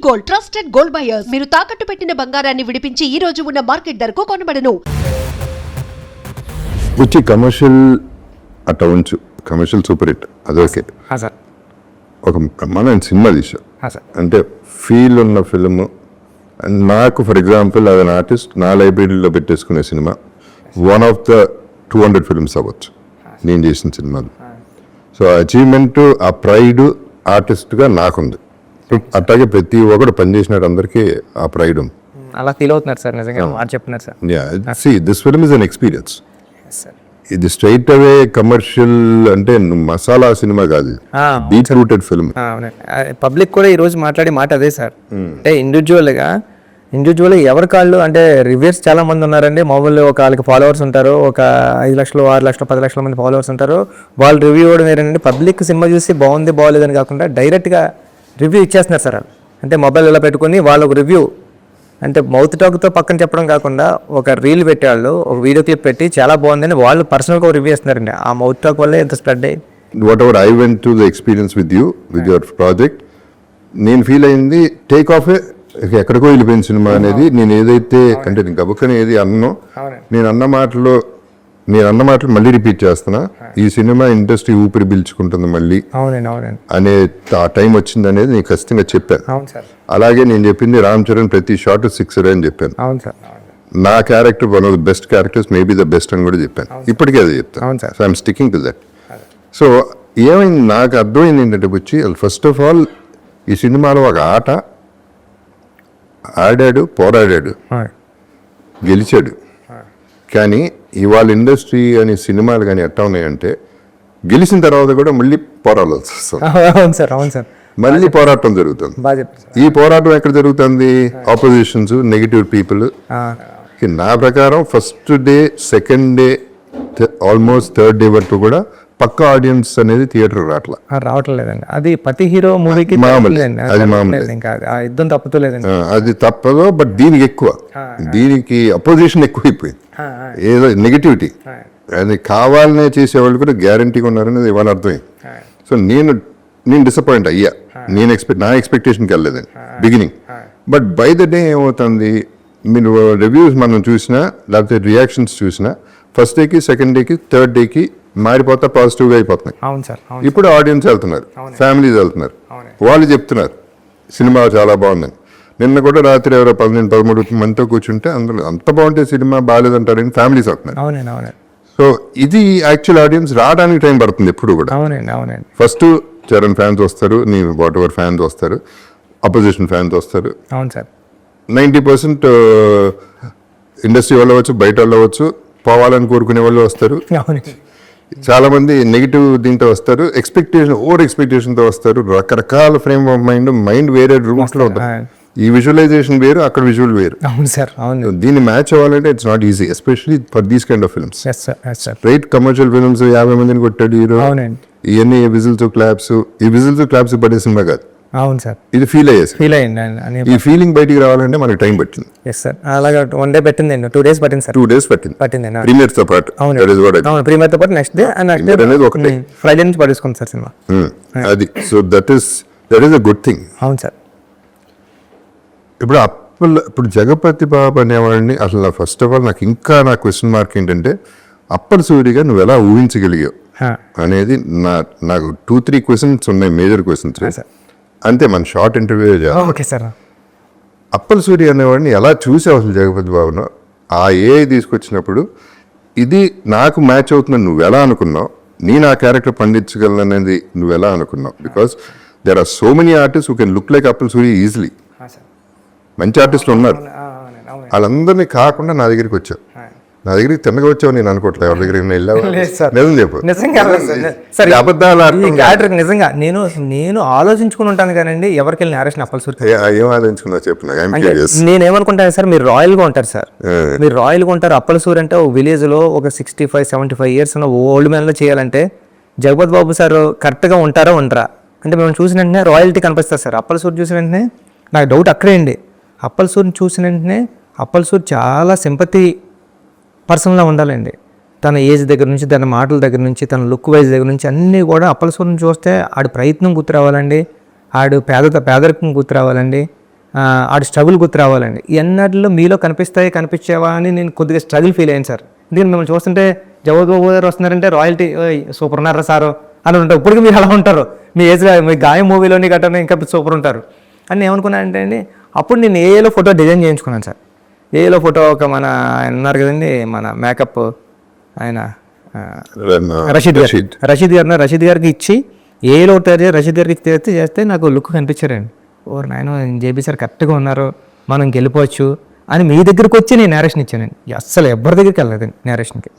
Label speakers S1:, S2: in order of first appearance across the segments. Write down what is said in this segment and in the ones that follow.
S1: Gold, trusted gold buyers. మీరు తాకట్టు పెట్టిన బంగారాన్ని విడిపించి ఈ రోజు ఉన్న మార్కెట్ ధరకు కొనబడను.
S2: వచ్చి కమర్షియల్ అట్లా ఉంచు, కమర్షియల్ సూపర్ హిట్ అదొకే. ఒక బ్రహ్మాండమైన సినిమా తీసా, అంటే ఫీల్ ఉన్న ఫిల్మ్. నాకు ఫర్ ఎగ్జాంపుల్ అది అన్ ఆర్టిస్ట్ నా లైబ్రరీలో పెట్టేసుకునే సినిమా వన్ ఆఫ్ ద 200 ఫిల్మ్స్ అవ్వచ్చు నేను చేసిన సినిమాలు. సో అచీవ్మెంట్, ఆ ప్రైడ్ ఆర్టిస్ట్గా నాకుంది. అట్లాగే ప్రతి ఒక్కరు పనిచేసినారు, అందరికీ ఆ ప్రైడ్ ఉంది.
S3: అలా ఫీల్ అవుతున్నారు సార్, నిజంగా మాట చెప్తున్నారు sir.
S2: See, this film is an experience. ఇది స్ట్రైట్ అవే కమర్షియల్ అంటే మసాలా సినిమా కాదు, డీప్ రూటెడ్ ఫిల్మ్.
S3: పబ్లిక్ కూడా ఈ రోజు మాట్లాడే మాట అదే సార్. అంటే ఇండివిజువల్గా ఎవరి కాళ్ళు అంటే రివ్యూస్ చాలా మంది ఉన్నారండి. మామూలు ఒక వాళ్ళకి ఫాలోవర్స్ ఉంటారు, ఒక 5 లక్షలు 6 లక్షలు 10 లక్షల మంది ఫాలోవర్స్ ఉంటారు. వాళ్ళు రివ్యూ ఇవ్వడం వేరేనండి. పబ్లిక్ సినిమా చూసి బాగుంది బాగోలేదని కాకుండా డైరెక్ట్గా రివ్యూ ఇచ్చేస్తున్నారు సార్. అంటే మొబైల్ ఇలా పెట్టుకుని వాళ్ళకు రివ్యూ అంటే మౌత్ టాక్తో పక్కన చెప్పడం కాకుండా ఒక రీల్ పెట్టేవాళ్ళు ఒక వీడియో క్లిప్ పెట్టి చాలా బాగుందని వాళ్ళు పర్సనల్గా ఒక రివ్యూ ఇస్తున్నారండి. ఆ మౌత్ టాక్ వల్లే ఎంత స్ప్రెడ్ అయ్యి
S2: what ever I went to the experience with you with your project, నేను ఫీల్ అయింది టేక్ ఆఫ్ ఎక్కడికో వెళ్ళిపోయిన సినిమా అనేది. నేను ఏదైతే అంటే నేను గబుక్కని ఏది అన్నో, నేను అన్న మాటలు మళ్ళీ రిపీట్ చేస్తున్నా. ఈ సినిమా ఇండస్ట్రీ ఊపిరి పీల్చుకుంటుంది మళ్ళీ అనే ఆ టైం వచ్చింది అనేది నేను ఖచ్చితంగా చెప్పాను. అలాగే నేను చెప్పింది రామ్ చరణ్ ప్రతి షాట్ 6 అని చెప్పాను. నా character one of the best characters, maybe the best అని కూడా చెప్పాను. ఇప్పటికే అది చెప్తాను. So I'm sticking to that. So ఏమైంది నాకు అర్థమైంది ఏంటంటే వచ్చి ఫస్ట్ ఆఫ్ ఆల్ ఈ సినిమాలో ఒక ఆట ఆడాడు, పోరాడాడు, గెలిచాడు. కానీ ఇవాళ ఇండస్ట్రీ అని సినిమాలు కానీ ఎట్లా ఉన్నాయంటే గెలిచిన తర్వాత కూడా మళ్ళీ పోరాడాల్సి వస్తుంది, మళ్ళీ పోరాటం జరుగుతుంది. ఈ పోరాటం ఎక్కడ జరుగుతుంది? Opposition's, negative people. నా ప్రకారం first day, second day, almost third day వరకు కూడా పక్క ఆడియన్స్ అనేది థియేటర్
S3: రావట్లేదండి. అది ప్రతి హీరో మూవీకి యుద్ధం తప్పుతలేదండి.
S2: అది తప్పదు, బట్ దీనికి ఎక్కువ, దీనికి అపోజిషన్ ఎక్కువైపోయింది. ఏదో నెగిటివిటీ అది కావాలనే చేసేవాళ్ళు కూడా గ్యారంటీగా ఉన్నారనేది ఇవాళ అర్థమైంది. సో నేను డిసప్పాయింట్ అయ్యా. నా ఎక్స్పెక్టేషన్కి వెళ్ళలేదండి beginning. But by the day ఏమవుతుంది, మీరు రివ్యూస్ మనం చూసినా లేకపోతే రియాక్షన్స్ చూసినా ఫస్ట్ డేకి, సెకండ్ డేకి, థర్డ్ డేకి మారిపోతా పాజిటివ్గా అయిపోతున్నాయి. ఇప్పుడు ఆడియన్స్ వెళ్తున్నారు, ఫ్యామిలీస్ వెళ్తున్నారు, వాళ్ళు చెప్తున్నారు సినిమా చాలా బాగుందని. నిన్న కూడా రాత్రి ఎవరో 12-13 మందితో కూర్చుంటే అందులో అంత బాగుంటే సినిమా బాగాలేదంటారని ఫ్యామిలీస్ వస్తున్నారు. సో ఇది యాక్చువల్ ఆడియన్స్ రావడానికి టైం పడుతుంది ఎప్పుడు కూడా. ఫస్ట్ చరణ్ ఫ్యాన్స్ వస్తారు, నీ వాట్ ఎవర్ ఫ్యాన్స్ వస్తారు, అపోజిషన్ ఫ్యాన్స్ వస్తారు. 90% ఇండస్ట్రీ వాళ్ళు అవ్వచ్చు, బయట వాళ్ళు అవ్వచ్చు, పోవాలని కోరుకునే వాళ్ళు వస్తారు. చాలా మంది నెగిటివ్ దీంతో వస్తారు, ఓవర్ ఎక్స్పెక్టేషన్తో వస్తారు. రకరకాల ఫ్రేమ్ ఆఫ్ మైండ్ వేరే రూమ్స్ లో ఉంటారు. ఈ విజువలైజేషన్ వేరు, అక్కడ విజువల్ వేరు. దీన్ని మ్యాచ్ అవ్వాలంటే it's not easy, especially for these kind of films. Right, commercial films 50 మందిని కొట్టాడు హీరో, ఇవన్నీ విజిల్స్ క్లాప్స్ పడే సినిమా కాదు.
S3: అవును సార్,
S2: ఇది ఫీల్ అయ్యింది. ఈ ఫీలింగ్ బయటికి రావాలంటే మనకి టైం పట్టింది.
S3: అలాగా 1 డే పెట్టింది, 2 days పట్టింది సార్.
S2: 2 days పట్టింది ప్రీమియర్ తో పాటు.
S3: ప్రీమియర్ తో పాటు నెక్స్ట్ డే
S2: అనేది ఒకటి
S3: ఫ్రైడే నుంచి పడేసుకుంది సార్ సినిమా.
S2: అది so that is a good thing.
S3: అవును సార్.
S2: ఇప్పుడు జగపతి బాబు అనేవాడిని అసలు ఫస్ట్ ఆఫ్ ఆల్ నా క్వశ్చన్ మార్క్ ఏంటంటే అప్పర్ సూరిగా నువ్వు ఎలా ఊహించగలిగావు అనేది నాకు 2-3 క్వశ్చన్స్ ఉన్నాయి, మేజర్ క్వశ్చన్స్. అంతే, మన షార్ట్ ఇంటర్వ్యూ అప్పల్ సూరి అనేవాడిని ఎలా చూసావు అసలు జగపతి బాబును? ఆ ఏఐ తీసుకొచ్చినప్పుడు ఇది నాకు మ్యాచ్ అవుతుందని నువ్వు ఎలా అనుకున్నావు? నేను ఆ క్యారెక్టర్ పండించగలను అనేది నువ్వు ఎలా అనుకున్నావు? Because there are so many artist who can look like Appal Suri easily. మంచి ఆర్టిస్టులు ఉన్నారు, వాళ్ళందరినీ కాకుండా నా దగ్గరికి వచ్చావు. నా దగ్గరికి తిన్నగా వచ్చావు నేను అనుకోవట్లేదు. ఎవరి దగ్గరికి నిజం చెప్పు.
S3: నిజంగా నేను ఆలోచించుకుని ఉంటాను కానీ ఎవరికి వెళ్ళి నేరేషన్ అప్పల్ సూరి
S2: ఏం ఆలోచించుకున్నా చెప్పు.
S3: నేనేమనుకుంటాను సార్, మీరు రాయల్ గా ఉంటారు సార్, మీరు రాయల్ గా ఉంటారు. అప్పల్ సూరి అంటే ఒక విలేజ్ లో ఒక 65-75 years ఉన్న ఓల్డ్ మ్యాన్ లో చేయాలంటే జగపతి బాబు సార్ కరెక్ట్ గా ఉంటారా ఉండరా అంటే మేము చూసిన వెంటనే రాయల్టీ కనిపిస్తారు సార్. అప్పల్ సూరి చూసిన వెంటనే నాకు డౌట్ అక్కడే అండి. అప్పల్ సూరిని చూసిన వెంటనే అప్పల్ సూరి చాలా సింపతి పర్సన్లా ఉండాలండి. తన ఏజ్ దగ్గర నుంచి, తన మాటల దగ్గర నుంచి, తన లుక్ వైజ్ దగ్గర నుంచి అన్నీ కూడా అప్పల్ సూరిని చూస్తే ఆడి ప్రయత్నం గుర్తు రావాలండి, ఆడు పేదరికం గుర్తు రావాలండి. ఆడు స్ట్రగుల్ గుర్తు రావాలండి. ఎన్నట్లో మీలో కనిపించేవా అని నేను కొద్దిగా స్ట్రగుల్ ఫీల్ అయ్యాను సార్. దీన్ని మిమ్మల్ని చూస్తుంటే జగత్ బాబు గారు వస్తున్నారంటే రాయల్టీ సూపర్ ఉన్నారా సారు అని ఉంటారు. ఇప్పటికీ మీరు అలా ఉంటారు, మీ ఏజ్లో మీ గాయం మూవీలోని గట్రా ఇంకా సూపర్ ఉంటారు అని ఏమనుకున్నాను అంటే అండి, అప్పుడు నేను ఏఏలో ఫోటో డిజైన్ చేయించుకున్నాను సార్. ఏఏలో ఫోటో ఒక మన ఆయన ఉన్నారు కదండి, మన మేకప్ ఆయన రషీద్ గారికి ఇచ్చి ఏలో రషీద్ గారికి చేస్తే నాకు లుక్ కనిపించారండి. ఓ నాయన జేబీ సార్ కరెక్ట్గా ఉన్నారు, మనం గెలిపోవచ్చు అని మీ దగ్గరికి వచ్చి నేను నేరేషన్ ఇచ్చానండి. అస్సలు ఎవరి దగ్గరికి వెళ్ళలేదండి నేరేషన్కి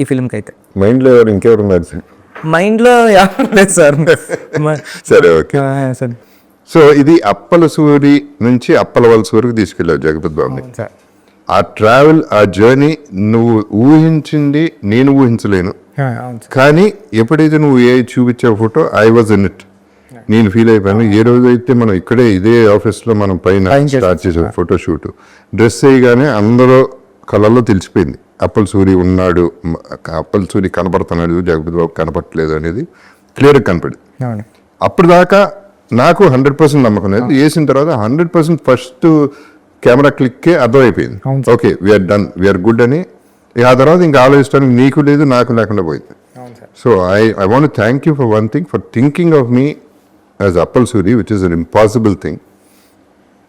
S3: ఈ ఫిల్మ్కి అయితే.
S2: మైండ్లో ఇంకెవరు ఉన్నారు సార్?
S3: మైండ్లో ఎవరు లేదు సార్.
S2: సరే, ఓకే
S3: సార్.
S2: సో ఇది అప్పల సూరి నుంచి అప్పల వలస వరకు తీసుకెళ్ళావు జగపతి బాబుని.
S3: సార్
S2: ఆ ట్రావెల్, ఆ జర్నీ నువ్వు ఊహించింది నేను ఊహించలేను. కానీ ఎప్పుడైతే నువ్వు ఏ చూపించావు photo, I was in it, నేను ఫీల్ అయిపోయాను. ఏ రోజు అయితే మనం ఇక్కడే ఇదే ఆఫీస్లో మనం పైన స్టార్ట్ చేసాం ఫోటో షూట్, డ్రెస్ వేయగానే అందరూ కళ్ళల్లో తెలిసిపోయింది అప్పల సూరి ఉన్నాడు, అప్పల సూరి కనపడుతున్నాడు, జగపతి బాబు కనపడట్లేదు అనేది క్లియర్గా కనపడింది. అప్పుడు దాకా నాకు 100% నమ్మకం లేదు. వేసిన తర్వాత 100% ఫస్ట్ కెమెరా క్లిక్కే అర్థమైపోయింది, okay we're done, we're good అని. ఆ తర్వాత ఇంకా ఆలోచించడానికి నీకు లేదు, నాకు లేకుండా పోయింది. So I want to thank you for one thing, for thinking of me as Appal Suri, which is an impossible thing.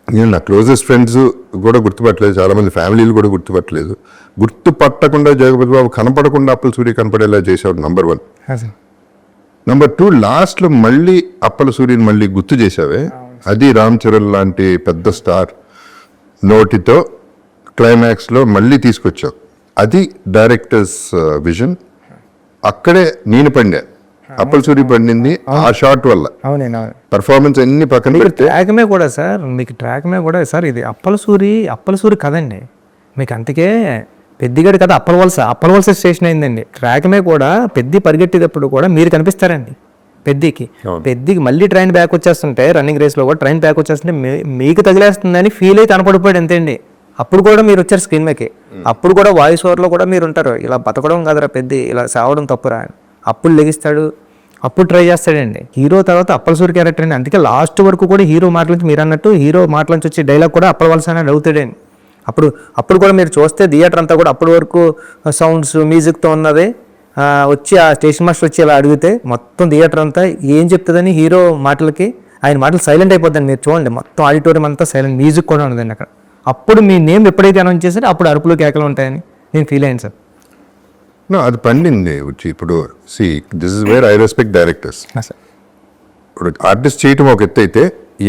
S2: నేను నా క్లోజెస్ట్ ఫ్రెండ్స్ కూడా గుర్తుపట్టలేదు, చాలామంది ఫ్యామిలీలు కూడా గుర్తుపట్టలేదు. గుర్తుపట్టకుండా జగపతి బాబు కనపడకుండా అప్పల సూరి కనపడేలా చేశాడు, నంబర్ 1. నంబర్ 2, లాస్ట్లో మళ్ళీ అప్పల సూరిని మళ్ళీ గుర్తు చేశావే, అది రామ్ చరణ్ లాంటి పెద్ద స్టార్ నోటితో క్లైమాక్స్లో మళ్ళీ తీసుకొచ్చావు. అది డైరెక్టర్స్ విజన్. అక్కడే నేను పండా, అప్పల సూరి పండింది ఆ షాట్ వల్ల. పర్ఫార్మెన్స్ అన్ని పక్కన పెడితే
S3: ట్రాక్మే కూడా సార్, మీకు ట్రాక్మే కూడా సార్ ఇది అప్పల సూరి కదండి మీకు. అంతకే పెద్దిగడి కథ అప్పల వలస స్టేషన్ అయిందండి. ట్రాక్మే కూడా పెద్ది పరిగెట్టేటప్పుడు కూడా మీరు కనిపిస్తారండి పెద్దికి మళ్ళీ ట్రైన్ బ్యాక్ వచ్చేస్తుంటే, రన్నింగ్ రేస్లో కూడా ట్రైన్ బ్యాక్ వచ్చేస్తుంటే మీకు తగిలేస్తుందని ఫీల్ అయితే కనపడిపోయాడు అంతే అండి. అప్పుడు కూడా మీరు వచ్చారు స్క్రీన్ మీదకి, అప్పుడు కూడా వాయిస్ ఓవర్లో కూడా మీరు ఉంటారు, ఇలా బతకడం కదరా పెద్ది, ఇలా సావడం తప్పురా అని. అప్పుడు లెగిస్తాడు, అప్పుడు ట్రై చేస్తాడండి. హీరో తర్వాత అప్పల సూరి క్యారెక్టర్ అండి. అందుకే లాస్ట్ వరకు కూడా హీరో మాటల నుంచి, మీరు అన్నట్టు హీరో మాటల నుంచి వచ్చే డైలాగ్ కూడా అప్పల వలస అనేది అవుతాడండి. అప్పుడు కూడా మీరు చూస్తే థియేటర్ అంతా కూడా అప్పటి వరకు సౌండ్స్ మ్యూజిక్తో ఉన్నది. వచ్చి ఆ స్టేషన్ మాస్టర్ వచ్చి ఇలా అడిగితే మొత్తం థియేటర్ అంతా ఏం చెప్తుందని హీరో మాటలకి ఆయన మాటలు సైలెంట్ అయిపోద్దండి. మీరు చూడండి మొత్తం ఆడిటోరియం అంతా సైలెంట్, మ్యూజిక్ కూడా ఉండదండి అక్కడ. అప్పుడు మీ నేమ్ ఎప్పుడైతే అనౌన్స్ చేశారో అప్పుడు అరుపులు కేకలు ఉంటాయని నేను ఫీల్ అయ్యాను సార్.
S2: అది పండింది వచ్చి. ఇప్పుడు this is where I respect directors. ఇప్పుడు ఆర్టిస్ట్ చేయటం ఒక ఎత్తు అయితే,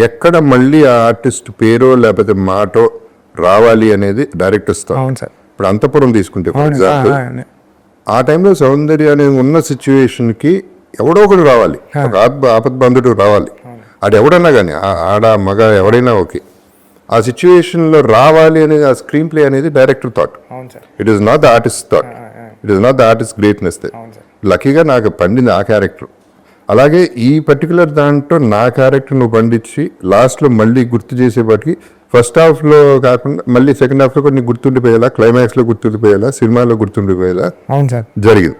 S2: ఎక్కడ మళ్ళీ ఆ ఆర్టిస్ట్ పేరో లేకపోతే మాటో రావాలి అనేది డైరెక్టర్స్. ఇప్పుడు అంతపురం తీసుకుంటే ఫర్ ఎగ్జాంపుల్, ఆ టైంలో సౌందర్య అనేది ఉన్న సిచ్యువేషన్కి ఎవడో ఒకడు రావాలి, ఒక ఆపద్బంధుడు రావాలి. అది ఎవడన్నా కానీ ఆడ మగ ఎవడైనా ఓకే, ఆ సిచ్యువేషన్లో రావాలి అనేది, ఆ స్క్రీన్ ప్లే అనేది director thought. It is not the artist thought, it is not the artist greatness. లక్కీగా నాకు పండింది ఆ క్యారెక్టర్. అలాగే ఈ పర్టికులర్ దాంట్లో నా క్యారెక్టర్ నువ్వు పండించి లాస్ట్లో మళ్ళీ గుర్తు చేసేపాటికి, ఫస్ట్ హాఫ్లో కాకుండా మళ్ళీ సెకండ్ హాఫ్లో కొన్ని గుర్తుండిపోయేలా, క్లైమాక్స్లో గుర్తుండిపోయేలా, సినిమాలో గుర్తుండిపోయేలా జరిగింది.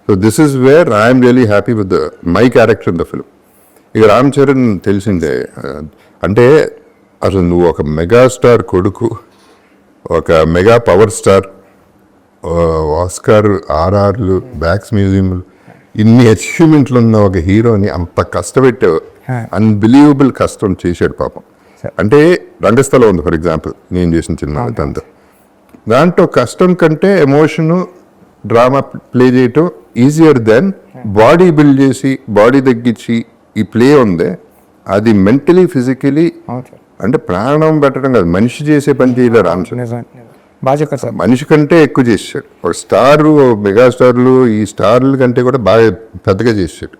S2: So this is where I'm really happy with my character in the film. ఇక రామ్ చరణ్ తెలిసిందే, అంటే అసలు నువ్వు ఒక మెగాస్టార్ కొడుకు, ఒక మెగా పవర్ స్టార్, ఆస్కార్, ఆర్ఆర్లు, బ్యాక్స్ మ్యూజియంలు, ఇన్ని అచీవ్మెంట్లు ఉన్న ఒక హీరోని అంత కష్టపెట్టావు. అన్బిలీవబుల్ కష్టం చేశాడు పాపం. అంటే రంగస్థలం ఉంది ఫర్ ఎగ్జాంపుల్, నేను చేసిన సినిమా దాంట్లో కష్టం కంటే ఎమోషను, డ్రామా ప్లే చేయటం ఈజియర్ దెన్ బాడీ బిల్డ్ చేసి, బాడీ తగ్గించి ఈ ప్లే ఉంది. అది మెంటలీ ఫిజికలీ అంటే ప్రాణం పెట్టడం కాదు, మనిషి చేసే పని చేయలేరు రామ్ చరణ్. మనిషి కంటే ఎక్కువ చేసాడు. ఒక స్టారు, మెగాస్టార్లు, ఈ స్టార్ల కంటే కూడా బాగా పెద్దగా చేసాడు,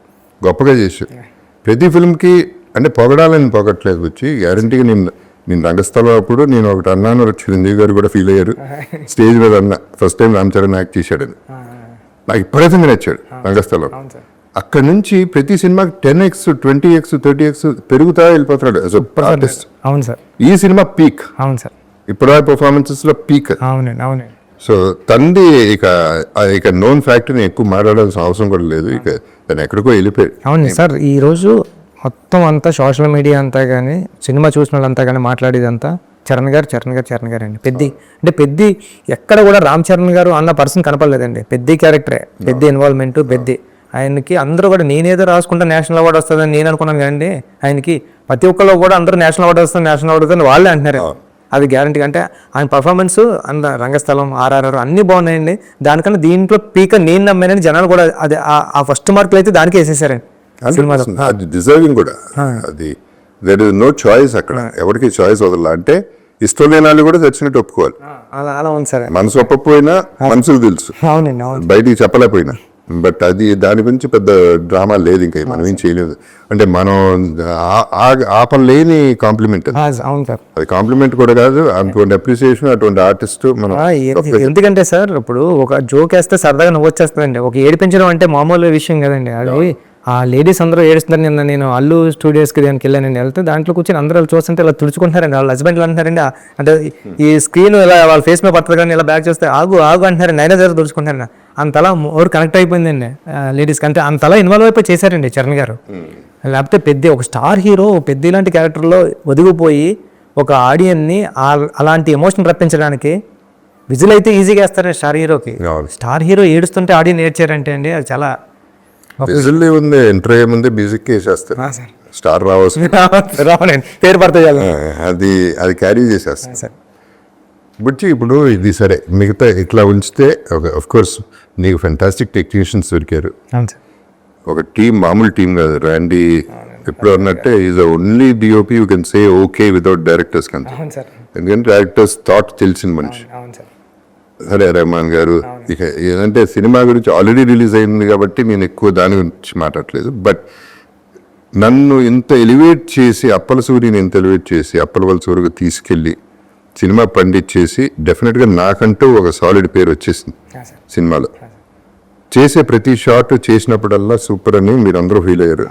S2: గొప్పగా చేసాడు. ప్రతి ఫిల్మ్కి అంటే పొగడాలని పొగట్లేదు వచ్చి, గ్యారంటీగా నేను రంగస్థలం అప్పుడు నేను ఒకటి అన్నాను, చిరంజీవి గారు కూడా ఫీల్ అయ్యారు, స్టేజ్ మీద అన్న first time Ram Charan act చేశాడని. నాకు విపరీతంగా నచ్చాడు రంగస్థలం. అక్కడ నుంచి ప్రతి సినిమాకి 10x 20x 30x పెరుగుతా వెళ్ళిపోతున్నాడు యాజ్ అ ఆర్టిస్ట్. ఈ సినిమా పీక్, ఇప్పుడు పర్ఫార్మెన్సెస్ లో పీక్. సో తంది ఇక నోన్ ఫ్యాక్టరీని ఎక్కువ మాట్లాడాల్సిన అవసరం కూడా లేదు, ఇక తను ఎక్కడికో వెళ్ళిపోయాడు.
S3: అవును సార్, ఈరోజు మొత్తం అంతా సోషల్ మీడియా అంతా కానీ సినిమా చూసిన వాళ్ళంతా కానీ మాట్లాడేదంతా చరణ్ గారు అండి. పెద్ది ఎక్కడ కూడా రామ్ చరణ్ గారు అన్న పర్సన్ కనపడలేదండి. పెద్ద క్యారెక్టరే, పెద్ద ఇన్వాల్వ్మెంట్, పెద్ద ఆయనకి అందరూ కూడా నేనేదో రాసుకుంటా నేషనల్ అవార్డు వస్తుందని నేను అనుకున్నాను కదండి. ఆయనకి ప్రతి ఒక్కళ్ళు కూడా అందరూ నేషనల్ అవార్డు వస్తుంది వాళ్ళే అంటున్నారు. అది గ్యారంటీ. అంటే ఆయన పర్ఫార్మెన్స్ అంత రంగస్థలం, RRR అన్నీ బాగున్నాయండి. దానికన్నా దీంట్లో పీక నేను నమ్మానని జనాలు కూడా అది ఆ ఫస్ట్ మార్కులు అయితే దానికే వేసేసారండి సినిమాలో.
S2: అది డిజర్వింగ్ కూడా. అది దెర్ ఇస్ నో చాయిస్ అక్కడ, ఎవరికి చాయిస్ వదల. అంటే ఇష్టం లేని వాళ్ళు కూడా చచ్చినట్టు ఒప్పుకోవాలి.
S3: అలా ఉంది సార్.
S2: మనసు ఒప్పకపోయినా మనసుకు తెలుసు,
S3: అవునండి, అవును.
S2: బయటికి చెప్పలేకపోయినా. బట్ అది దాని గురించి పెద్ద డ్రామా లేదు, ఇంకా మనం ఏం చేయలేదు. అంటే మనం ఆపం లేని కాంప్లిమెంట్.
S3: అవును సార్.
S2: అది కాంప్లిమెంట్ కూడా కాదు, అటువంటి అప్రిసియేషన్, అటువంటి ఆర్టిస్ట్ మనం.
S3: ఎందుకంటే సార్ ఇప్పుడు ఒక జోక్ వేస్తే సరదాగా నవ్వు వచ్చేస్తుందండి. ఒక ఏడిపించడం అంటే మామూలు విషయం కదండి. అది ఆ లేడీస్ అందరూ ఏడుస్తున్నారు. నిన్న నేను అల్లు స్టూడియోస్కి దానికి వెళ్ళానండి. వెళ్తే దాంట్లో కూర్చొని అందరూ చూస్తుంటే ఇలా తుడుచుకుంటారండి. వాళ్ళ హస్బెండ్లు అంటున్నారండి, అంటే ఈ స్క్రీన్ ఇలా వాళ్ళ ఫేస్ మీద పడుతుంది కానీ ఇలా బ్యాక్ చేస్తే ఆగు అంటున్నారండి. అయినా సరే తుడుచుకుంటారండి. అంతలా ఓవర్ కనెక్ట్ అయిపోయిందండి లేడీస్కి. అంటే అంతలా ఇన్వాల్వ్ అయిపోయి చేశారండి చరణ్ గారు. లేకపోతే ఒక స్టార్ హీరో పెద్ద ఇలాంటి క్యారెక్టర్లో ఒదిగిపోయి ఒక ఆడియన్ని అలాంటి ఎమోషన్ రప్పించడానికి విజిల్ అయితే ఈజీగా వేస్తారండి స్టార్ హీరోకి. స్టార్ హీరో ఏడుస్తుంటే ఆడియన్ ఏడ్చారంటే అండి అది చాలా
S2: విజిల్ ఉంది. ఎంటర్ అయ్యే ముందే మ్యూజిక్ వేసేస్తారు, స్టార్ రావాల్సింది,
S3: పేరు పడితే
S2: అది క్యారీ చేసేస్తారు. బట్ ఇప్పుడు ఇది సరే, మిగతా ఇట్లా ఉంచితే ఆఫ్ కోర్స్ నీకు ఫెంటాస్టిక్ టెక్నీషియన్స్ దొరికారు. ఒక టీం, మామూలు టీం కాదు. ర్యాండీ ఎప్పుడు అన్నట్టే is only DOP you can say okay without directors కంటే. ఎందుకంటే డైరెక్టర్స్ థాట్ తెలిసిన మనిషి. సరే, రెహమాన్ గారు. ఇక ఏదంటే సినిమా గురించి ఆల్రెడీ రిలీజ్ అయింది కాబట్టి నేను ఎక్కువ దాని గురించి మాట్లాడలేదు. బట్ నన్ను ఇంత ఎలివేట్ చేసి, అప్పల సూరిని ఇంత ఎలివేట్ చేసి అప్పలవలస వరకు తీసుకెళ్ళి సినిమా పండించేసి డెఫినెట్గా నాకంటూ ఒక సాలిడ్ పేరు వచ్చేసింది సినిమాలో. చేసే ప్రతి షాట్ చేసినప్పుడల్లా సూపర్ అని మీరు అందరూ ఫీల్ అయ్యారు,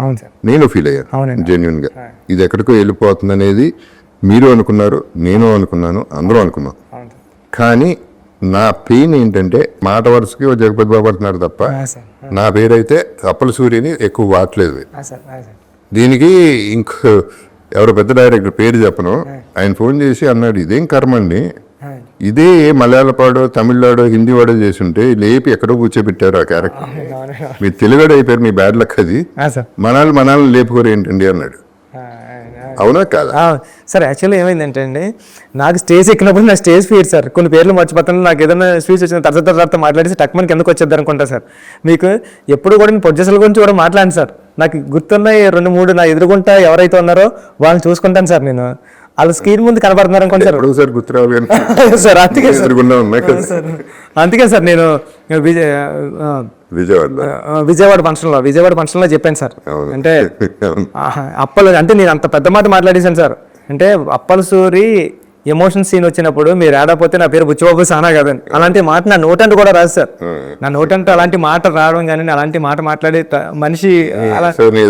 S2: నేను ఫీల్ అయ్యాను జెన్యున్గా. ఇది ఎక్కడికో వెళ్ళిపోతుంది అనేది మీరు అనుకున్నారు, నేను అనుకున్నాను, అందరూ అనుకున్నాం. కానీ నా పెయిన్ ఏంటంటే మాట వరుసకి జగపతి బాబు అంటున్నారు తప్ప నా పేరైతే అప్పల సూర్యని ఎక్కువ వాడలేదు. దీనికి ఇంకో ఎవరో పెద్ద డైరెక్టర్ పేరు చెప్పను, ఆయన ఫోన్ చేసి అన్నాడు, ఇదేం కర్మ అండి, ఇదే మలయాళపాడో తమిళనాడో హిందీ వాడో చేసి ఉంటే లేపి ఎక్కడో కూర్చోబెట్టారు ఆ క్యారెక్టర్. మీరు తెలుగుడు అయిపోయారు, మీ బ్యాడ్ లక్ అది, మనల్ని లేపుకోరు ఏంటండి అన్నాడు. అవునా కాదా
S3: సార్? యాక్చువల్లీ ఏమైందంటే అండి, నాకు స్టేజ్ ఎక్కినప్పుడు నా స్టేజ్ ఫీడ్ సార్, కొన్ని పేర్లు మర్చిపోతాను. నాకు ఏదైనా స్పీచ్ వచ్చిన తర్వాత మాట్లాడేసి టక్మన్కి ఎందుకు వచ్చేద్దాం అనుకుంటా సార్. మీకు ఎప్పుడు కూడా నేను ప్రొడ్యూసర్ల గురించి కూడా మాట్లాడాను సార్. నాకు గుర్తున్నాయి 2-3 నా ఎదురుగుంటా ఎవరైతే ఉన్నారో వాళ్ళని చూసుకుంటాను సార్. నేను వాళ్ళ స్క్రీన్ ముందు కనబడుతున్నారు అనుకోండి సార్.
S2: గుర్తురావు
S3: సార్ అందుకే సార్ నేను విజయవాడ ఫంక్షన్లో చెప్పాను సార్. అంటే అంటే నేను అంత పెద్ద మాట మాట్లాడేశాను సార్. అంటే అప్పల సూరి ఎమోషన్ సీన్ వచ్చినప్పుడు మీరు ఏడాపోతే నా పేరు బుచ్చిబాబు సానా కదండి, అలాంటి మాట నా నోటంటూ కూడా రాదు సార్. నా నోటంటూ అలాంటి మాట రావడం కానీ అలాంటి మాట మాట్లాడే మనిషి అలా మీరు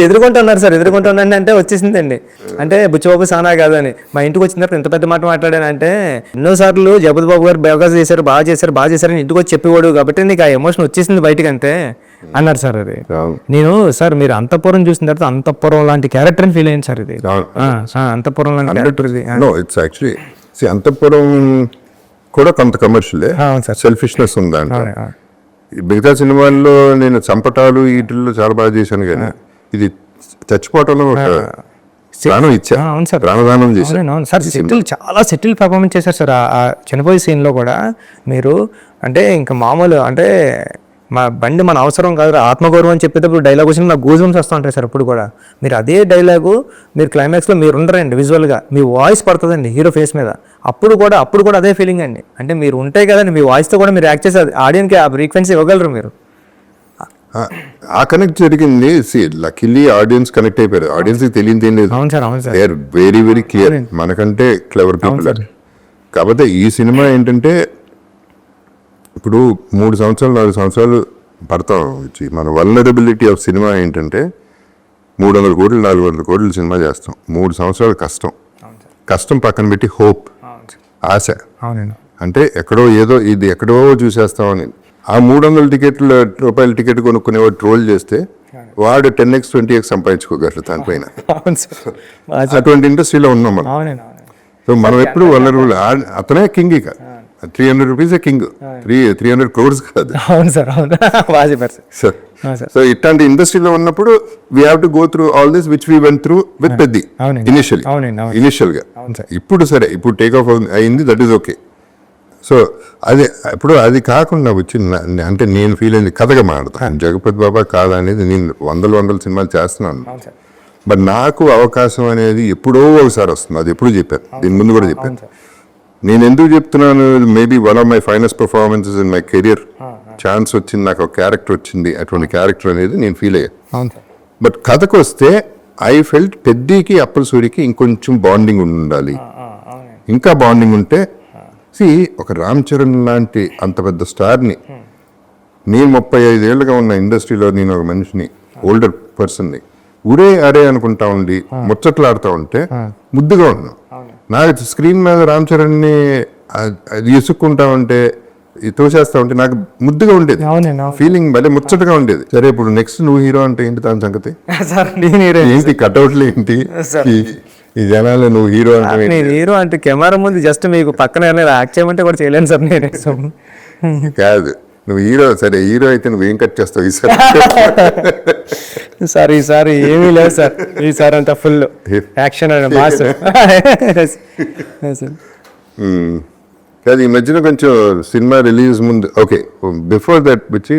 S3: ఎదుర్కొంటున్నారు సార్. ఎదుర్కొంటున్నాను అంటే వచ్చేసిందండి. అంటే బుచ్చిబాబు సానా కాదని మా ఇంటికి వచ్చిన తర్వాత ఎంత పెద్ద మాట మాట్లాడానంటే, ఎన్నోసార్లు జగపతి బాబు గారు బాగా చేశారని ఇంటికి వచ్చి చెప్పేవాడు కాబట్టి నీకు ఆ ఎమోషన్ వచ్చేసింది బయటకు అంతే అన్నారు సార్. అది నేను సార్ మీరు అంతఃపురం చూసిన తర్వాత అంతఃపురం లాంటి క్యారెక్టర్ అని ఫీల్ అయ్యింది సార్. ఇది అంతఃపురం లాంటి క్యారెక్టర్. ఇది
S2: ఇట్స్ యాక్చువల్లీ అంతఃపురం కూడా కొంత కమర్షియల్ సెల్ఫిష్నెస్ ఉందంట. మిగతా సినిమాల్లో నేను చంపటాలు వీటిల్లో చాలా బాగా చేశాను, కానీ ఇది చచ్చిపోవటంలో ప్రాణం ఇచ్చా.
S3: అవును సార్,
S2: ప్రాణదానం చేశాను.
S3: అవును సార్. చాలా సెటిల్ పర్ఫార్మెన్స్ చేశారు సార్. ఆ చనిపోయే సీన్లో కూడా మీరు అంటే ఇంకా మామూలు అంటే మా బండి మన అవసరం కాదు ఆత్మగౌరవం అని చెప్పేటప్పుడు డైలాగ్ వచ్చిన నాకు గూజుమ్స్ వస్తూ ఉంటాయి సార్. అప్పుడు కూడా మీరు అదే డైలాగు మీరు క్లైమాక్స్లో మీరు ఉండరండి, విజువల్గా మీ వాయిస్ పడుతుందండి హీరో ఫేస్ మీద. అప్పుడు కూడా అదే ఫీలింగ్ అండి. అంటే మీరు ఉంటాయి కదండి, మీ వాయిస్తో కూడా మీరు యాక్ట్ చేసి ఆడియన్కి ఆ ఫ్రీక్వెన్సీ ఇవ్వగలరు మీరు.
S2: ఆ కనెక్ట్ జరిగింది. లక్కీలీ ఆడియన్స్ కనెక్ట్ అయిపోయారు. ఆడియన్స్కి తెలియదు ఏం లేదు.
S3: అవును సార్, అవును sir.
S2: They are very very clear, మనకంటే క్లెవర్ పీపుల్. కాకపోతే ఈ సినిమా ఏంటంటే ఇప్పుడు 3 సంవత్సరాలు 4 సంవత్సరాలు పడతాం వచ్చి మన వల్నరబిలిటీ ఆఫ్ సినిమా ఏంటంటే 300 కోట్లు 400 కోట్లు సినిమా చేస్తాం. 3 సంవత్సరాలు కష్టం పక్కన పెట్టి హోప్, ఆశ. అంటే ఎక్కడో ఏదో ఇది ఎక్కడో చూసేస్తామని ఆ 300 రూపాయల టికెట్ కొనుక్కునేవాడు ట్రోల్ చేస్తే వాడు 10x 20x సంపాదించుకోగలరు దానిపైన.
S3: అవును సార్.
S2: అటువంటి ఇండస్ట్రీలో ఉన్నాం మనం.
S3: అవునండి.
S2: సో మనం ఎప్పుడు వనరులు అతనే కింగ్. ఇక 300 రూపీసే కింగ్, 300 crores కాదు.
S3: అవును సార్. అవును, బాగా చెప్పారు సార్.
S2: సార్ సో ఇట్లాంటి ఇండస్ట్రీలో ఉన్నప్పుడు we have to go through all this which we went through with Peddi initial గా. ఇప్పుడు సరే, ఇప్పుడు టేక్ ఆఫ్ అయింది, దట్ ఈస్ ఓకే. సో అదే ఇప్పుడు అది కాకుండా వచ్చి అంటే నేను ఫీల్ అయింది కథగా మాడతాను. జగపతి బాబా కాదా అనేది నేను వందల సినిమాలు చేస్తున్నాను. బట్ నాకు అవకాశం అనేది ఎప్పుడో ఒకసారి వస్తుంది. అది ఎప్పుడు చెప్పాను, దీని ముందు కూడా చెప్పాను. నేను ఎందుకు చెప్తున్నాను, maybe one of my finest performances in my career. Chance వచ్చింది, నాకు ఒక క్యారెక్టర్ వచ్చింది, అటువంటి క్యారెక్టర్ అనేది నేను ఫీల్ అయ్యాను. బట్ కథకు వస్తే ఐ ఫెల్ట్ పెద్దికి అప్పల సూరికి ఇంకొంచెం బాండింగ్ ఉండాలి. ఇంకా బాండింగ్ ఉంటే ఒక రామ్ చరణ్ లాంటి అంత పెద్ద స్టార్ని, నేను 35 ఏళ్ళుగా ఉన్న ఇండస్ట్రీలో నేను ఒక మనిషిని, ఓల్డర్ పర్సన్ని ఉరే అరే అనుకుంటా ఉండి ముచ్చట్లాడుతూ ఉంటే ముద్దుగా ఉన్నాను. నాకు స్క్రీన్ మీద రామ్ చరణ్ని ఇసుక్కుంటా ఉంటే, తోసేస్తా ఉంటే నాకు ముద్దుగా ఉండేది, ఫీలింగ్ భలే ముచ్చటగా ఉండేది. సరే ఇప్పుడు నెక్స్ట్ నువ్వు హీరో అంటే ఏంటి దాని సంగతి? ఏంటి కట్అవుట్లు ఏంటి, ఈ జనాలు నువ్వు హీరో అంటే?
S3: నేను హీరో అంటే కెమెరా ముందు జస్ట్ మీకు పక్కన యాక్ట్ చేయమంటే కూడా చేయలేను సార్ నేనే.
S2: కాదు, నువ్వు హీరో, సరే హీరో అయితే నువ్వేం కట్ చేస్తావు ఈసారి?
S3: సార్ ఈసారి ఏమీ లేదు సార్, ఈసారి అంతా ఫుల్ యాక్షన్ అండ్ మాస్.
S2: కాదు, ఈ మధ్యన కొంచెం సినిమా రిలీజ్ ముందు ఓకే, బిఫోర్ దట్ వచ్చి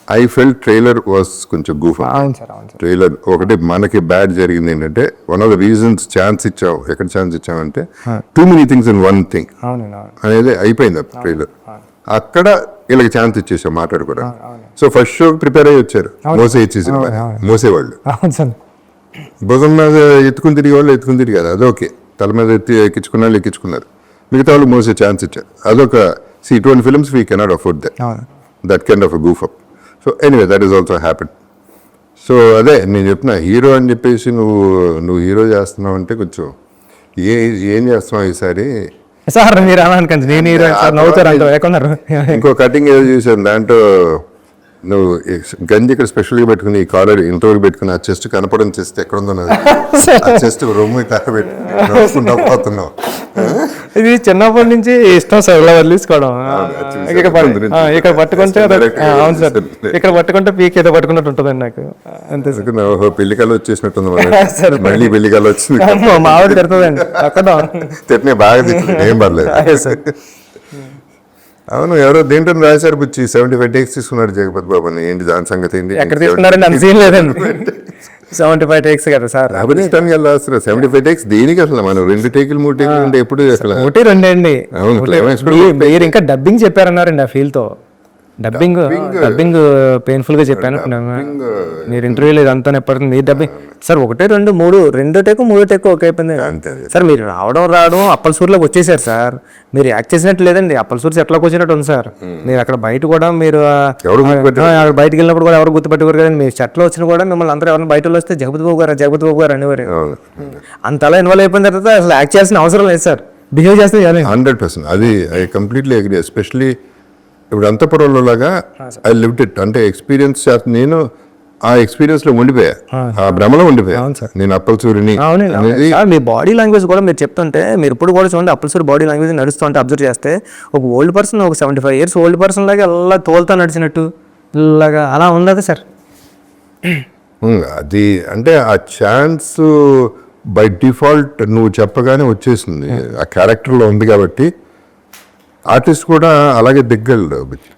S2: ఐ ఫెల్ట్ ట్రైలర్ వాస్ కొంచెం గూఫ్. ట్రైలర్ ఒకటి మనకి బ్యాడ్ జరిగింది ఏంటంటే, one of the reasons chance ఇచ్చావు, ఎక్కడ ఛాన్స్ ఇచ్చామంటే too many things in one thing అనేది అయిపోయింది ట్రైలర్. అక్కడ వీళ్ళకి ఛాన్స్ ఇచ్చేసాం మాట్లాడుకోవడానికి. సో ఫస్ట్ షో ప్రిపేర్ అయ్యి వచ్చారు, మోసేవాళ్ళు, భుజం మీద ఎత్తుకుని తిరిగే వాళ్ళు ఎత్తుకుని తిరిగారు, అదొకే. తల మీద ఎక్కించుకున్న వాళ్ళు ఎక్కించుకున్నారు, మిగతా వాళ్ళు మోసే ఛాన్స్ ఇచ్చారు. అదొక ఇటువంటి films we cannot afford that kind of a goof up. So anyway that is also happen. So అదే నేను చెప్తున్నా, హీరో అని చెప్పేసి నువ్వు హీరో చేస్తున్నావు అంటే కొంచెం ఏం చేస్తున్నావు ఈసారి
S3: సార్? మీరు అలా అనుకోండి, నేను హీరో నవ్వుతారు.
S2: ఇంకో కటింగ్ ఏదో చూసాను, దాంట్లో నువ్వు గంజి ఇక్కడ స్పెషల్గా పెట్టుకుని ఈ కాలర్ ఇంటర్వ్యూ పెట్టుకుని ఆ చెస్ట్ కనపడం చెస్ట్ ఎక్కడ ఉందో చెస్ట్ రొమ్ము తగ్గబెట్టుకుంటా పోతున్నావు.
S3: ఇది చిన్నప్పటి నుంచి ఇష్టం సార్, ఇలా వదిలేసుకోవడం. ఇక్కడ పట్టుకుంటే అవును సార్, ఇక్కడ పట్టుకుంటే పీక్ ఏదో పట్టుకున్నట్టు ఉంటుందండి నాకు. అంతే సార్.
S2: పెళ్లికలు వచ్చేసినట్టుంది, మళ్ళీ పెళ్లికలు వచ్చింది.
S3: మా ఆవిడ తిడుతుందండి అక్కడ,
S2: తిట్టిన బాగా తిట్టిన ఏం పర్లేదు. అవును, ఎవరో దేంట్లో రాశారు బుచ్చి 75 takes తీసుకున్నాడు జగపతి బాబు అని. ఏంటి దాని సంగతి ఏంటి?
S3: ఎక్కడ తీసుకున్నారండి? అంత సీన్ లేదండి. 75 takes కదా సార్,
S2: అభినిష్టానికి వెళ్ళాల్సిన 75 takes దేనికి? అసలు మనం 2 టేకులు 3 టేకులు అంటే ఎప్పుడు అసలు
S3: 1-2 అండి. మీరు ఇంకా డబ్బింగ్ చెప్పారన్నారండి ఆ ఫీల్ తో. డబ్బింగ్ పెయిన్ఫుల్ గా చెప్పాను. మీరు ఇంటర్వ్యూలో ఇదంతా ఎప్పటికీ మీరు డబ్బింగ్ సార్ 1-2-3 టేకు ఓకే అయిపోయింది సార్. మీరు రావడం అప్పలసూరులోకి వచ్చేసారు సార్. మీరు యాక్ట్ చేసినట్టు లేదండి, అప్పలసూరు సెట్లోకి వచ్చినట్టు ఉంది సార్. మీరు అక్కడ బయట కూడా మీరు అక్కడ బయటకు వెళ్ళినప్పుడు కూడా ఎవరు గుర్తుపెట్టుకోరు కదండి. మీరు సెట్లో వచ్చినా కూడా మిమ్మల్ని అందరూ ఎవరైనా బయట వస్తే జగపతి బాబు గారు అనేవారు. అంతలా ఇన్వాల్వ్ అయిపోయిన తర్వాత అసలు యాక్ట్ చేయాల్సిన అవసరం లేదు సార్, బిహేవ్ చేస్తే
S2: 100%. అది ఐ కంప్లీట్లీ అగ్రీ. ఎస్పెషలీ ఇప్పుడు అంతపురంలో లాగా ఐ లివ్డ్ ఇట్, అంటే ఎక్స్పీరియన్స్ నేను ఆ ఎక్స్పీరియన్స్ లో ఉండిపోయా, ఆ భ్రమలో ఉండిపోయా నేను అప్పలసూరిని.
S3: మీ బాడీ లాంగ్వేజ్ కూడా మీరు చెప్తుంటే, మీరు ఇప్పుడు కూడా చూడండి అప్పలసూరి బాడీ లాంగ్వేజ్ నడుస్తుంటే అబ్జర్వ్ చేస్తే, ఒక ఓల్డ్ పర్సన్, ఒక 75 years ఓల్డ్ పర్సన్ లాగా అలా తోలుతా నడిచినట్టు ఇలాగా అలా ఉండదు సార్.
S2: అది అంటే ఆ ఛాన్స్ బై డిఫాల్ట్ నువ్వు చెప్పగానే వచ్చేసింది, ఆ క్యారెక్టర్లో ఉంది కాబట్టి ఆర్టిస్ట్ కూడా అలాగే దిగ్గలు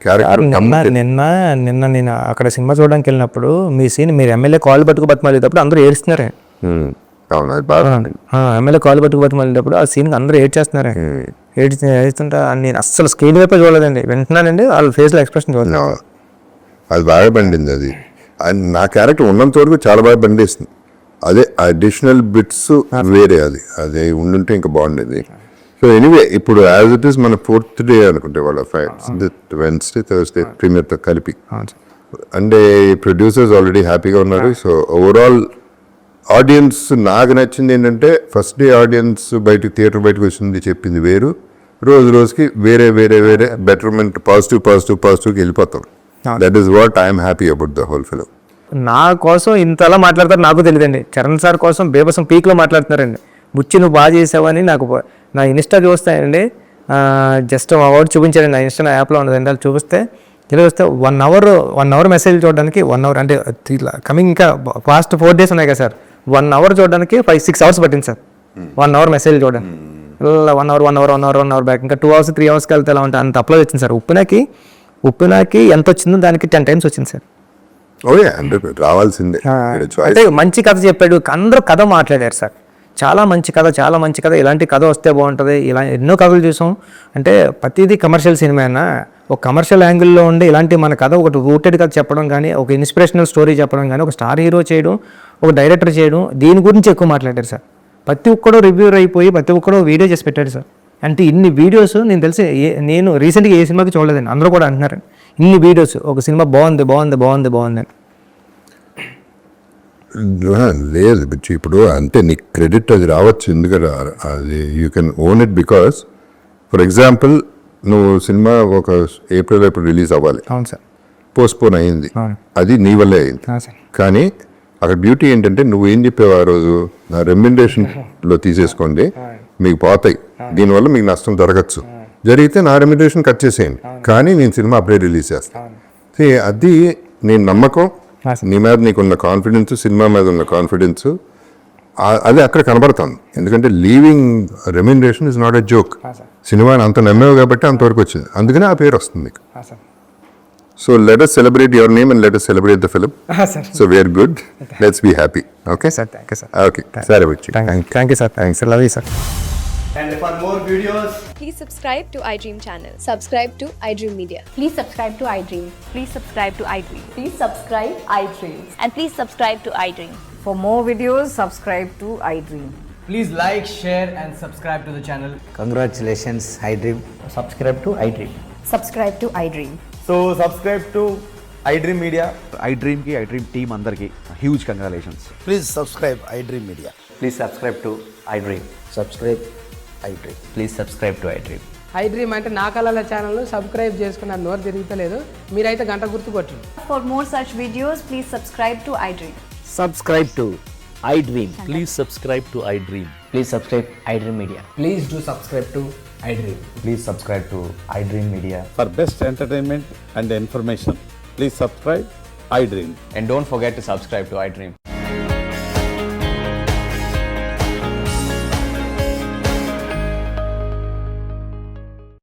S2: క్యారెక్టర్.
S3: నిన్న నేను అక్కడ సినిమా చూడడానికి వెళ్ళినప్పుడు మీ సీన్, మీరు ఎమ్మెల్యే కాల్ పట్టుకు బతిమాలేటప్పుడు అందరూ ఏడుస్తున్నారే. ఎమ్మెల్యే కాల్ పట్టుకు బతిమాలేటప్పుడు ఆ సీన్ అందరూ ఏడ్చేస్తున్నారే. ఏడుస్తుంటా నేను అస్సలు స్క్రీన్ వైపే చూడలేదండి, వింటున్నానండి వాళ్ళ ఫేస్లో ఎక్స్ప్రెషన్ చూడలేదు.
S2: అది బాగా పండింది. అది నా క్యారెక్టర్ ఉన్నంత వరకు చాలా బాగా పండిస్తుంది. అదే అడిషనల్ బిట్స్ వేరే, అది ఉండుంటే ఇంకా బాగుండేది. సో ఎనీవే ఇప్పుడు యాజ్ ఇట్ ఈస్ మన 4th day అనుకుంటే వాళ్ళ Wednesday, Thursday ప్రీమియర్తో కలిపి. అంటే ప్రొడ్యూసర్స్ ఆల్రెడీ హ్యాపీగా ఉన్నారు. సో ఓవరాల్ ఆడియన్స్ నాకు నచ్చింది ఏంటంటే, ఫస్ట్ డే ఆడియన్స్ థియేటర్ బయటకు వచ్చింది చెప్పింది వేరు, రోజుకి వేరే బెటర్మెంట్, పాజిటివ్కి వెళ్ళిపోతాం. That is what I'm happy about the whole film.
S3: నా కోసం ఇంతలా మాట్లాడతారు నాకు తెలియదండి. చరణ్ సార్ కోసం బేబసం పీక్లో మాట్లాడుతున్నారండి. బుచ్చి నువ్వు బాగా చేసావని నాకు నా ఇన్స్టా చూస్తాయండి, జస్ట్ అవార్డు చూపించారండి. నా ఇన్స్టా యాప్లో ఉన్నదండి, అది చూపిస్తే ఇలా వస్తే 1 అవర్ మెసేజ్ చూడడానికి 1 అవర్ అంటే కమింగ్ ఇంకా ఫాస్ట్ 4 days ఉన్నాయి కదా సార్, 1 అవర్ చూడడానికి 5-6 hours పట్టింది సార్. 1 అవర్ మెసేజ్ చూడండి, 1 అవర్ బ్యాక్ ఇంకా 2 hours 3 hours వెళ్తే ఎలా ఉంటుంది అంత అప్లోడ్ వచ్చింది సార్. ఉప్పినాకి ఎంత వచ్చిందో దానికి 10 times వచ్చింది సార్.
S2: ఓకే అంటే రావాల్సిందే.
S3: అంటే మంచి కథ చెప్పాడు, అందరూ కథ మాట్లాడారు సార్. చాలా మంచి కథ, ఇలాంటి కథ వస్తే బాగుంటుంది. ఇలా ఎన్నో కథలు చూసాం. అంటే ప్రతిదీ కమర్షియల్ సినిమా అయినా ఒక కమర్షియల్ యాంగిల్లో ఉండి ఇలాంటి మన కథ ఒకటి రూటెడ్ కథ చెప్పడం కానీ, ఒక ఇన్స్పిరేషనల్ స్టోరీ చెప్పడం కానీ, ఒక స్టార్ హీరో చేయడం, ఒక డైరెక్టర్ చేయడం, దీని గురించి ఎక్కువ మాట్లాడారు సార్. ప్రతి ఒక్కడో రివ్యూర్ అయిపోయి ప్రతి ఒక్కడో వీడియో చేసి పెట్టాడు సార్. అంటే ఇన్ని వీడియోస్ నేను తెలిసి నేను రీసెంట్గా ఏ సినిమాకి చూడలేదండి, అందరూ కూడా అంటున్నారు ఇన్ని వీడియోస్ ఒక సినిమా బాగుంది అని.
S2: లేదు బిచ్చు, ఇప్పుడు అంటే నీకు క్రెడిట్ అది రావచ్చు, ఎందుకంటే అది you can own it because for example నువ్వు సినిమా ఒక ఏప్రిల్ రిలీజ్ అవ్వాలి,
S3: అవును సార్,
S2: పోస్ట్పోన్ అయింది,
S3: అవును.
S2: అది నీ వల్లే అయింది.
S3: సార్
S2: కానీ అక్కడ బ్యూటీ ఏంటంటే నువ్వు ఏం చెప్పావు ఆ రోజు, నా రెమ్యునరేషన్లో తీసేసుకోండి మీకు పోతాయి, దీనివల్ల మీకు నష్టం జరగచ్చు, జరిగితే నా రెమ్యునరేషన్ కట్ చేసేయండి, కానీ నేను సినిమా అప్పుడే రిలీజ్ చేస్తాను. అది నేను నమ్మకం, నీ మీద నీకున్న కాన్ఫిడెన్స్, సినిమా మీద ఉన్న కాన్ఫిడెన్స్, అది అక్కడ కనబడుతుంది. ఎందుకంటే leaving remuneration is not a joke. సినిమాని అంత నమ్మేవు కాబట్టి అంతవరకు వచ్చింది, అందుకనే ఆ పేరు వస్తుంది మీకు. So let us celebrate your name and let us celebrate the film. So we are good. Let's be happy. Okay?
S3: Sir, thank you, sir.
S2: Okay. Sare Bachchi.
S3: Thank you, sir. Thanks. I love you, sir.
S4: And for more videos,
S5: Please subscribe to iDream channel.
S6: Subscribe to iDream Media.
S7: Please subscribe to iDream.
S5: Please subscribe to iDream.
S7: Please subscribe iDream.
S5: And please subscribe to iDream.
S7: For more videos, subscribe to iDream.
S4: please like, share and subscribe to the channel.
S8: Congratulations, iDream. Subscribe to iDream.
S7: Subscribe to iDream.
S4: So subscribe to iDream Media.
S9: iDream team అందరికి huge congratulations.
S8: Please subscribe iDream Media.
S9: Please subscribe to iDream.
S8: Subscribe iDream.
S9: Please subscribe to iDream.
S10: iDream అంటే నా కళల channel subscribe చేసుకున్న నోరు తిరుగుతలేదు, మీరైతే గంట గుర్తు కొట్టండి.
S7: For more such videos, please subscribe to iDream.
S8: Subscribe to iDream.
S11: Please subscribe to iDream.
S8: Please subscribe iDream Media.
S4: Please do subscribe to iDream.
S9: Please subscribe to iDream Media.
S11: For best entertainment and information, please subscribe iDream.
S9: And don't forget to subscribe to iDream.